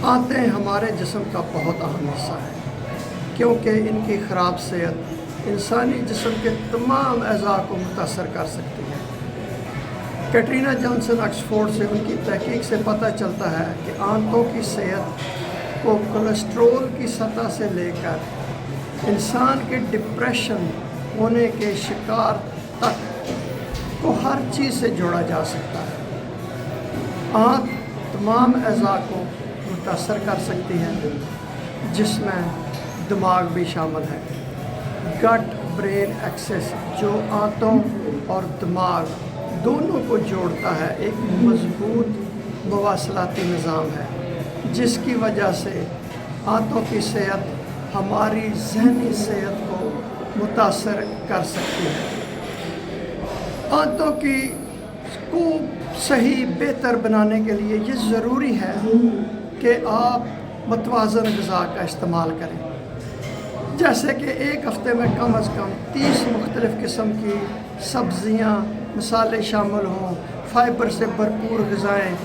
आंतें हमारे जिस्म का बहुत अहम हिस्सा है क्योंकि इनकी ख़राब सेहत इंसानी जिस्म के तमाम अज़ा को मुतासर कर सकती है। कैटरीना जॉनसन ऑक्सफोर्ड से उनकी तहकीक से पता चलता है कि आंतों की सेहत को कोलेस्ट्रोल की सतह से लेकर इंसान के डिप्रेशन होने के शिकार तक को हर चीज़ से जोड़ा जा सकता है। आंत तमाम अज़ा को मुतासर कर सकती है जिसमें दिमाग भी शामिल है। गट ब्रेन एक्सेस जो आंतों और दिमाग दोनों को जोड़ता है एक मजबूत मवासलाती निज़ाम है जिसकी वजह से आंतों की सेहत हमारी ज़हनी सेहत को मुतासर कर सकती है। आंतों को सही बेहतर बनाने के लिए ये ज़रूरी है कि आप मतवाज़न ग़िज़ा का इस्तेमाल करें, जैसे कि एक हफ़्ते में कम अज़ कम 30 मुख्तलिफ़ किस्म की सब्ज़ियाँ मसाले शामिल हों, फ़ाइबर से भरपूर ग़िज़ाएँ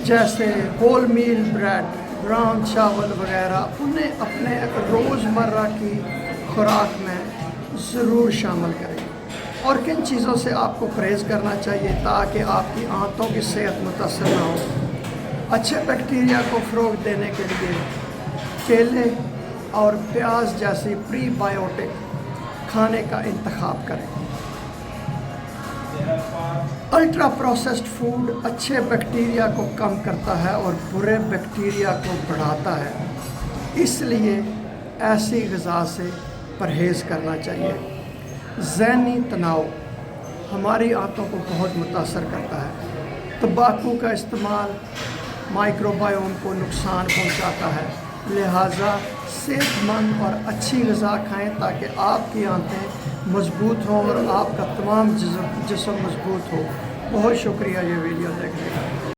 जैसे होल मील ब्रेड, ब्राउन चावल वग़ैरह उन्हें अपने रोज़मर्रा की खुराक में ज़रूर शामिल करें। और किन चीज़ों से आपको परहेज़ करना चाहिए ताकि आपकी आंतों की सेहत मुतासर ना हो। अच्छे बैक्टीरिया को फ़रोग़ देने के लिए केले और प्याज जैसी प्रीबायोटिक खाने का इंतखाब करें। अल्ट्रा प्रोसेस्ड फूड अच्छे बैक्टीरिया को कम करता है और बुरे बैक्टीरिया को बढ़ाता है, इसलिए ऐसी ग़िज़ा से परहेज़ करना चाहिए। ज़हनी तनाव हमारी आंतों को बहुत मुतासर करता है। तंबाकू का इस्तेमाल माइक्रोबायोम को नुकसान पहुंचाता है, लिहाजा सेहतमंद और अच्छी ग़िज़ा खाएं ताकि आपकी आंतें मज़बूत हों और आपका तमाम जिस्म मज़बूत हो। बहुत शुक्रिया ये वीडियो देखने का।